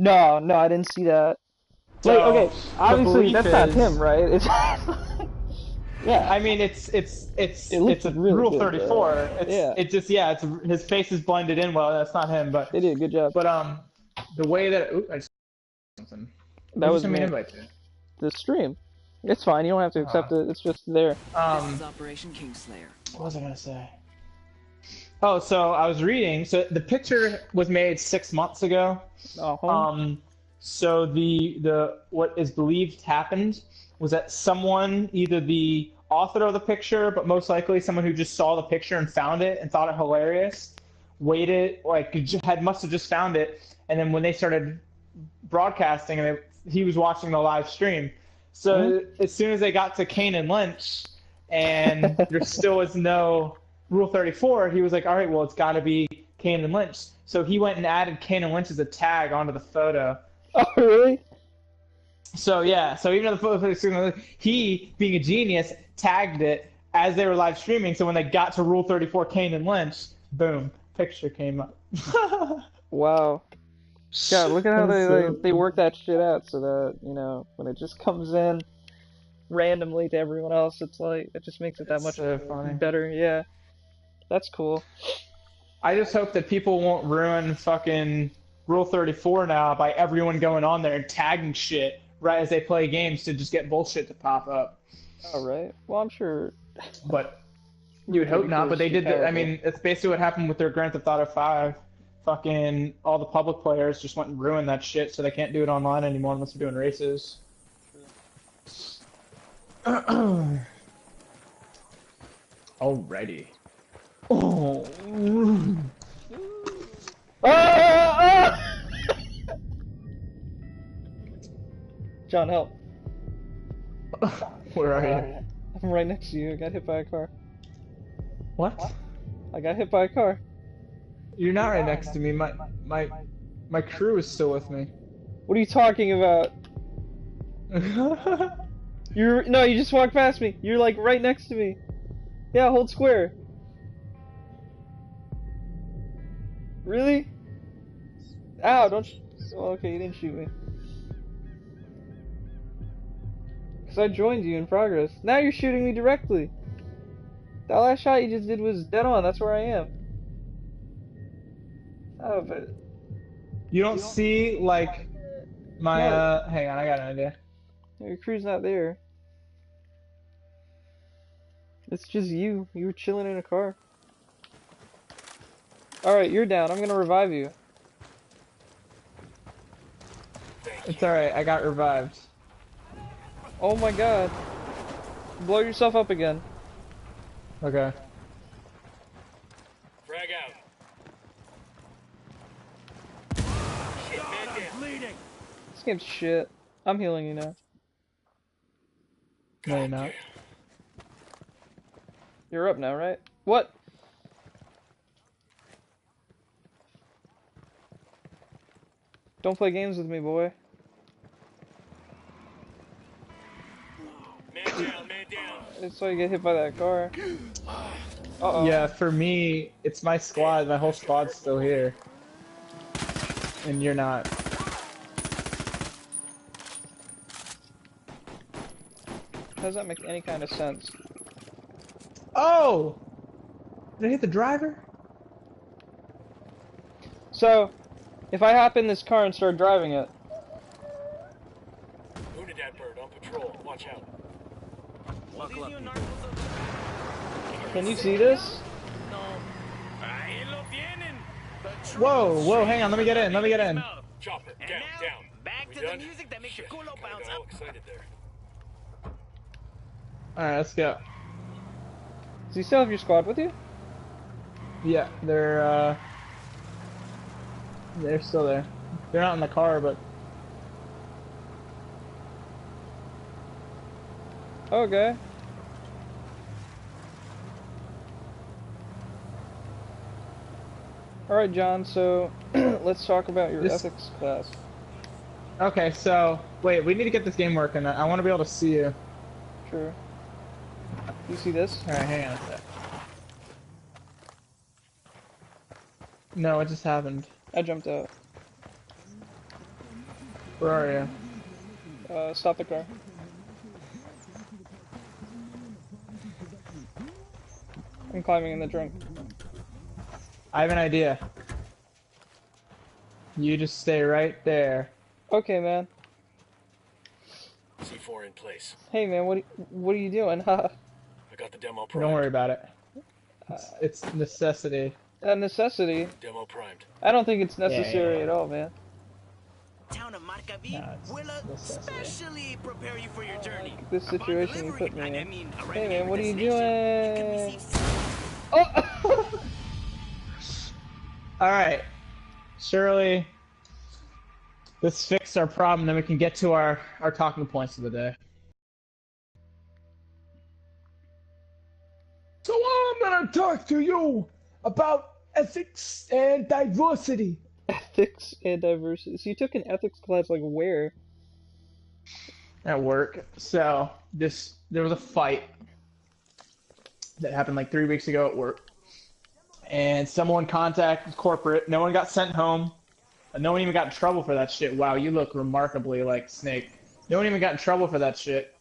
No, no, I didn't see that. Like, So okay, the obviously belief that's not him, is, right? It's yeah, I mean, it's it it's looks a really Rule good though. 34. Yeah, It just yeah, it's his face is blended in well. That's not him, they did a good job. but the way that I just something. That What'd you was send me an me. invite to? The stream. It's fine. You don't have to accept it. It's just there. This is Operation Kingslayer. What was I gonna say? Oh, so I was reading. So the picture was made 6 months ago. Uh-huh. So the what is believed happened was that someone, either the author of the picture, but most likely someone who just saw the picture and found it and thought it hilarious, waited like had must have just found it, and then when they started broadcasting and he was watching the live stream. Hmm? So as soon as they got to Kane and Lynch, and there still was no Rule 34, he was like, all right, well, it's got to be Kane and Lynch. So he went and added Kane and Lynch as a tag onto the photo. Oh, really? So yeah, so even though the photo, he, being a genius, tagged it as they were live streaming. So when they got to Rule 34, Kane and Lynch, boom, picture came up. Wow. God, look at how So, they work that shit out so that, when it just comes in randomly to everyone else, it's like, it just makes it that it's much so funny. better. Yeah. That's cool. I just hope that people won't ruin fucking Rule 34 now by everyone going on there and tagging shit right as they play games to just get bullshit to pop up. Alright. Well, I'm sure But you would hope not. But they did. I powerful. mean, it's basically what happened with their Grand Theft Auto 5. Fucking all the public players just went and ruined that shit, so they can't do it online anymore unless they're doing races. Alrighty. Oh. Ah! John, help. Where are you? I'm right next to you. I got hit by a car. What? I got hit by a car. You're not right next to me. My crew is still with me. What are you talking about? No, you just walked past me. You're like right next to me. Yeah, hold square. Really? Ow, don't oh, okay, you didn't shoot me. Cause I joined you in progress. Now you're shooting me directly. That last shot you just did was dead on, that's where I am. Oh, but... You don't see, like, my, No. hang on, I got an idea. Your crew's not there. It's just you. You were chilling in a car. Alright, you're down. I'm gonna revive you. It's alright, I got revived. Oh my god. Blow yourself up again. Okay. Frag out. Shit, man down. Bleeding. This game's shit. I'm healing you now. No, you're not. You're up now, right? What? Don't play games with me, boy. Man down, man down. That's why you get hit by that car. Uh-oh. Yeah, for me, it's my squad. My whole squad's still here. And you're not. How does that make any kind of sense? Oh! Did I hit the driver? So, if I hop in this car and start driving it... Wounded that bird on patrol. Watch out. Can you see this? Whoa, whoa, hang on, let me get in, let me get in. Chopper, down, down. Back We to done? the music that makes your culo bounce Got all up. excited there. Alright, let's go. Does he still have your squad with you? Yeah, they're still there. They're not in the car, but... Okay. Alright, John, so let's talk about your ethics class. Okay, so, wait, we need to get this game working. I want to be able to see you. Sure. You see this? Alright, hang on a sec. No, it just happened. I jumped out. Where are you? Stop the car. I'm climbing in the trunk. I have an idea. You just stay right there. Okay, man. C4 in place. Hey, man, what are you doing? Haha. I got the demo primed. Don't worry about it. It's necessity. A necessity? Demo primed. I don't think it's necessary Yeah. at all, man. Town of Marcavi No, it's will necessity. specially prepare you for your journey. This Upon situation you put delivery, me I in. mean, Hey, arriving man, at what are your you destination, you can doing? receive Oh! Alright. Surely this fixed our problem, then we can get to our talking points of the day. So I'm gonna talk to you about ethics and diversity. Ethics and diversity. So you took an ethics class, like, where? At work. So there was a fight that happened like 3 weeks ago at work. And someone contacted corporate. No one got sent home. No one even got in trouble for that shit. Wow, you look remarkably like Snake. No one even got in trouble for that shit.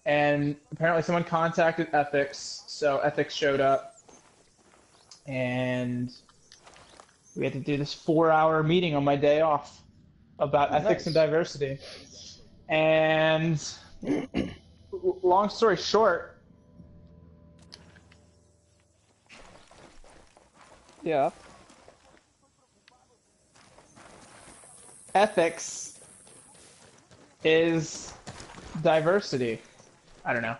And apparently someone contacted ethics. So ethics showed up. And we had to do this 4-hour meeting on my day off about ethics and diversity. And long story short, Yeah. ethics is diversity. I don't know.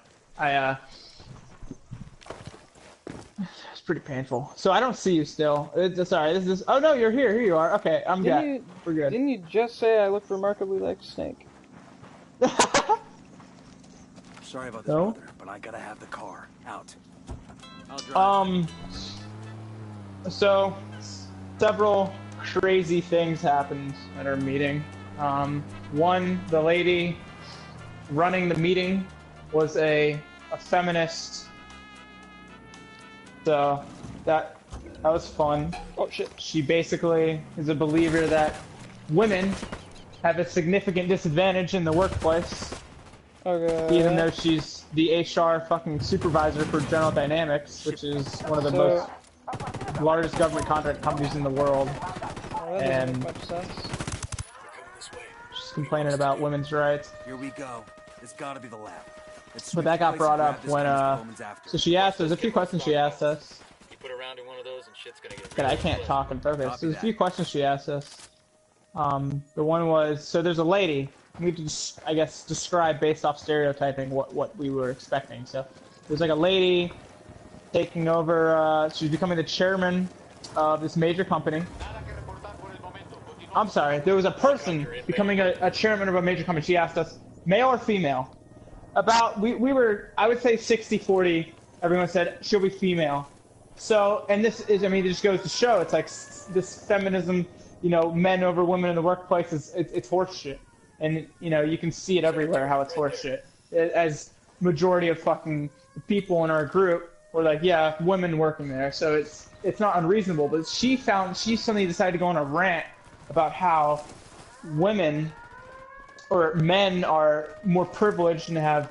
It's pretty painful. So I don't see you still. Sorry, this is. Oh no, you're here. Here you are. Okay, I'm good. We're good. Didn't you just say I look remarkably like Snake? Sorry about this, No? brother, but I gotta have the car out. I'll drive. So several crazy things happened at our meeting. One, the lady running the meeting was a feminist. So that was fun. Oh shit. She basically is a believer that women have a significant disadvantage in the workplace, Okay. even though she's the HR fucking supervisor for General Dynamics, which is one of the most largest government contract companies in the world. Oh, that doesn't make much sense. They're coming this way. She's complaining about women's rights. Here we go. It's gotta be the lab. Let's But that got switch brought places, up grab this when, piece, Bowman's after. so she asked us, a few questions she asked us. You put around in one of those and shit's gonna get. God, I can't talk and focus. There's a few questions she asked us. The one was, so there's a lady. We have to, I guess, describe based off stereotyping what we were expecting. So there's like a lady taking over. She's becoming the chairman of this major company. I'm sorry. There was a person becoming a chairman of a major company. She asked us, male or female? About we were, I would say 60-40. Everyone said she'll be female. So, and this is, I mean, it just goes to show, it's like this feminism, you know, men over women in the workplace it's horseshit. And, you know, you can see it everywhere how it's horseshit. As majority of fucking people in our group were like, yeah, women working there, so it's not unreasonable. But she suddenly decided to go on a rant about how women or men are more privileged and have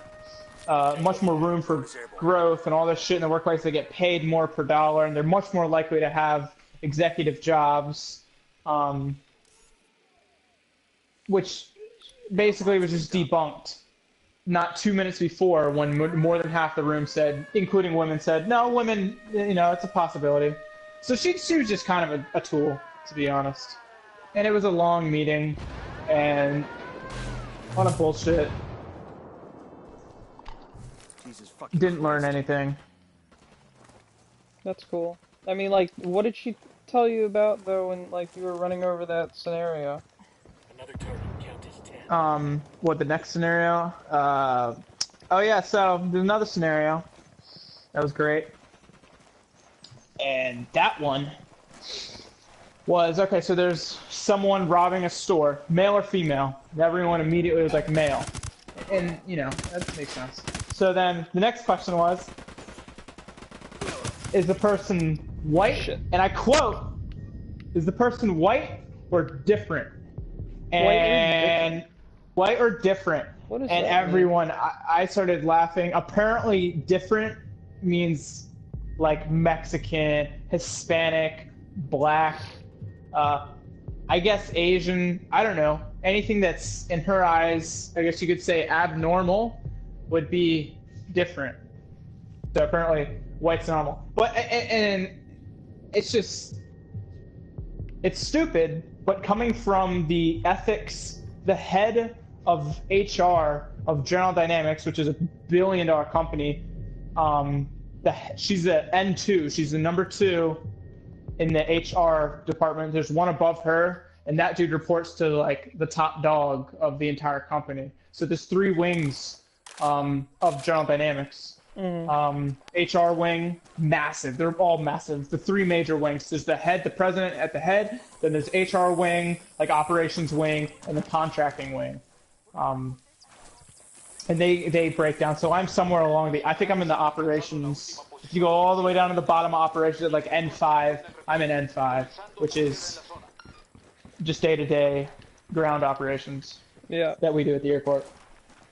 much more room for growth and all this shit in the workplace. They get paid more per dollar, and they're much more likely to have executive jobs, which basically was just debunked. Not 2 minutes before, when more than half the room said, including women, said, no, women, you know, it's a possibility. So she was just kind of a tool, to be honest. And it was a long meeting, and a lot of bullshit. Jesus fucking Didn't learn Christ. anything. That's cool. I mean, like, what did she tell you about, though, when, like, you were running over that scenario? Another target. Count as 10. What, the next scenario? Oh yeah, so there's another scenario. That was great. And that one was, okay, so there's someone robbing a store, male or female. Everyone immediately was like, male. And, you know, that makes sense. So then the next question was, is the person white? Shit. And I quote, is the person white or different? White or And White or different. What is And that mean? everyone, I started laughing. Apparently, different means like Mexican, Hispanic, black, I guess Asian. I don't know. Anything that's in her eyes, I guess you could say abnormal, would be different. So apparently, white's normal. But and it's just, it's stupid. But coming from the ethics, the head of HR of General Dynamics, which is $1 billion company, she's the N2. She's the number 2 in the HR department. There's one above her, and that dude reports to like the top dog of the entire company. So there's 3 wings of General Dynamics. HR wing, massive. They're all massive. The 3 major wings. There's the head, the president at the head. Then there's HR wing, like operations wing, and the contracting wing. And they break down. So I'm somewhere along I think I'm in the operations. If you go all the way down to the bottom of operations at like N5, I'm in N5, which is just day-to-day ground operations that we do at the airport.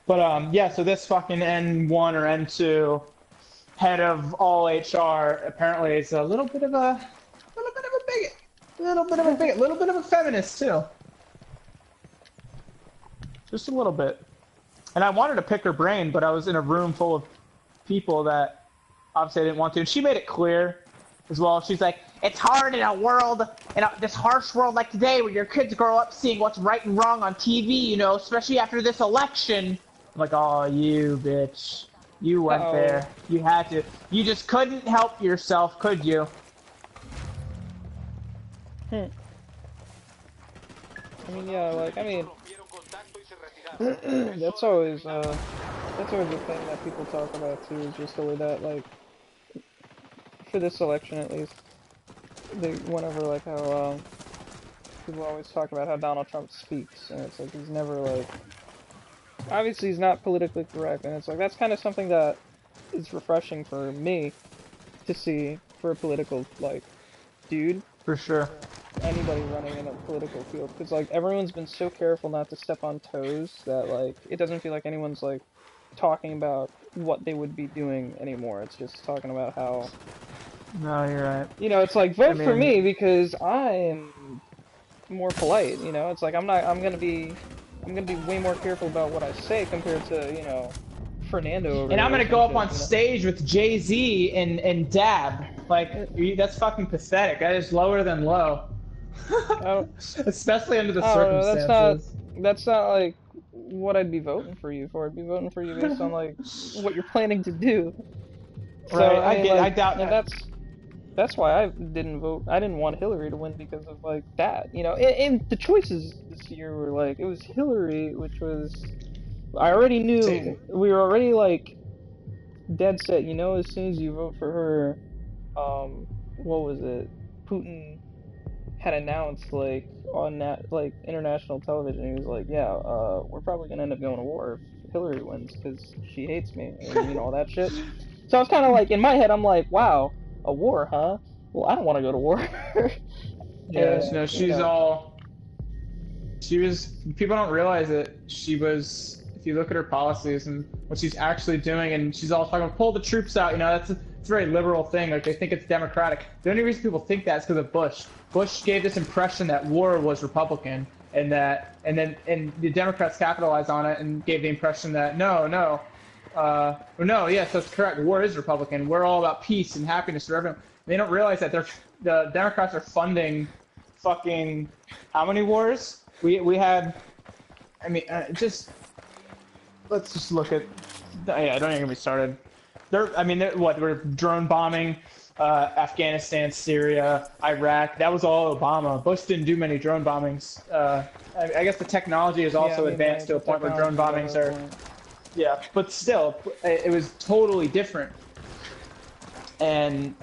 But yeah, so this fucking N1 or N2 head of all HR apparently is a little bit of a bigot. A little bit of a feminist too. Just a little bit. And I wanted to pick her brain, but I was in a room full of people that obviously I didn't want to. And she made it clear as well. She's like, it's hard in a world, in this harsh world like today where your kids grow up seeing what's right and wrong on TV, you know, especially after this election. I'm like, oh, you bitch. You went there. You had to. You just couldn't help yourself, could you? I mean, yeah, like, that's always the thing that people talk about too, is just the way that, like, for this election at least, they went over, like, how, people always talk about how Donald Trump speaks, and it's like, he's never, like, obviously he's not politically correct, and it's like, that's kind of something that is refreshing for me to see for a political, like, dude. For sure. Anybody running in a political field, because like everyone's been so careful not to step on toes that like it doesn't feel like anyone's like talking about what they would be doing anymore. It's just talking about how, no, you're right. You know, it's like vote for me because I'm more polite. You know, it's like I'm gonna be way more careful about what I say compared to, you know, Fernando. And I'm gonna go up on stage with Jay-Z and dab. Like, that's fucking pathetic. That is lower than low. Especially under the circumstances. That's not like what I'd be voting for you for. I'd be voting for you based on like what you're planning to do. So, right, I doubt that. That's why I didn't vote. I didn't want Hillary to win because of like that. You know, and the choices this year were like, it was Hillary, which was, I already knew, we were already like dead set. You know, as soon as you vote for her, what was it? Putin had announced like on that like international television. He was like, "Yeah, we're probably gonna end up going to war if Hillary wins because she hates me," and you know all that shit. So I was kind of like in my head, I'm like, "Wow, a war, huh? Well, I don't want to go to war." Yeah, no, she's all. She was. People don't realize it. She was. If you look at her policies and what she's actually doing, and she's all talking, pull the troops out. You know, it's a very liberal thing. Like they think it's democratic. The only reason people think that is because of Bush. Bush gave this impression that war was Republican, and the Democrats capitalized on it and gave the impression that yes, that's correct. War is Republican. We're all about peace and happiness for everyone. They don't realize that the Democrats are funding fucking how many wars? We had. I mean, let's just look at. Yeah, don't even get me started. We're drone bombing Afghanistan, Syria, Iraq. That was all Obama. Bush didn't do many drone bombings. I guess the technology is also advanced to a point where drone bombings are. Yeah, but still, it was totally different. And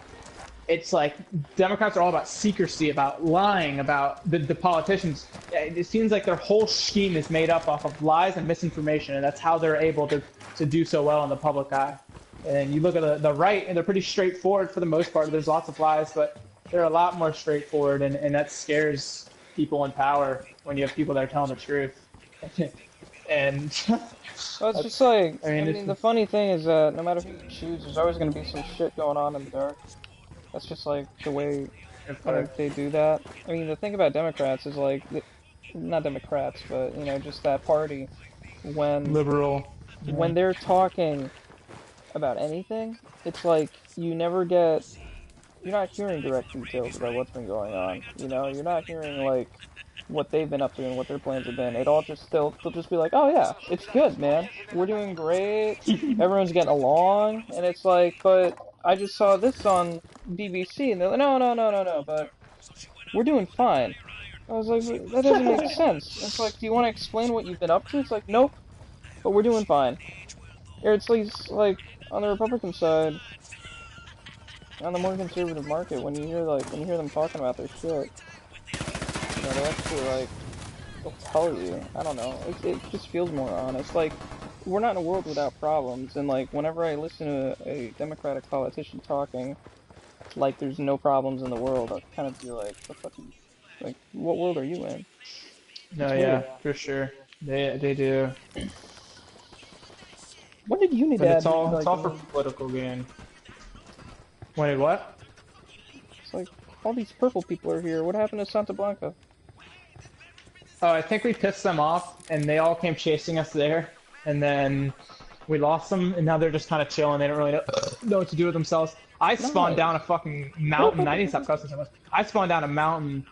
it's like Democrats are all about secrecy, about lying, about the politicians. It seems like their whole scheme is made up off of lies and misinformation, and that's how they're able to do so well in the public eye. And you look at the right, and they're pretty straightforward for the most part. There's lots of lies, but they're a lot more straightforward, and that scares people in power when you have people that are telling the truth. And Well, it's just like, I I mean, mean, the funny thing is that no matter who you choose, there's always going to be some shit going on in the dark. That's just like the way I think they do that. I mean, the thing about Democrats is like, not Democrats, but you know, just that party when liberal. when they're talking about anything, it's like you never get, you're not hearing direct details about what's been going on. You know, you're not hearing like what they've been up to and what their plans have been. It all just they'll just be like, oh yeah, it's good, man. We're doing great. Everyone's getting along, and it's like, but I just saw this on BBC, and they're like, no, no, no, no, no, but we're doing fine. I was like, that doesn't make sense. It's like, do you want to explain what you've been up to? It's like, nope, but we're doing fine. Or it's like on the Republican side, on the more conservative market, when you hear them talking about their shit, you know, they actually like they'll tell you. I don't know. It just feels more honest. Like we're not in a world without problems, and like whenever I listen to a Democratic politician talking, like there's no problems in the world, I kind of feel like, the fuck, like what world are you in? No, It's yeah, weird. for sure. They do. When did Unidad But it's all like? for political gain. Wait, what? It's like all these purple people are here. What happened to Santa Blanca? Oh, I think we pissed them off, and they all came chasing us there, and then we lost them, and now they're just kind of chilling. They don't really know what to do with themselves. I spawned Nice. down a fucking mountain. I need to stop cussing so much. I spawned down a mountain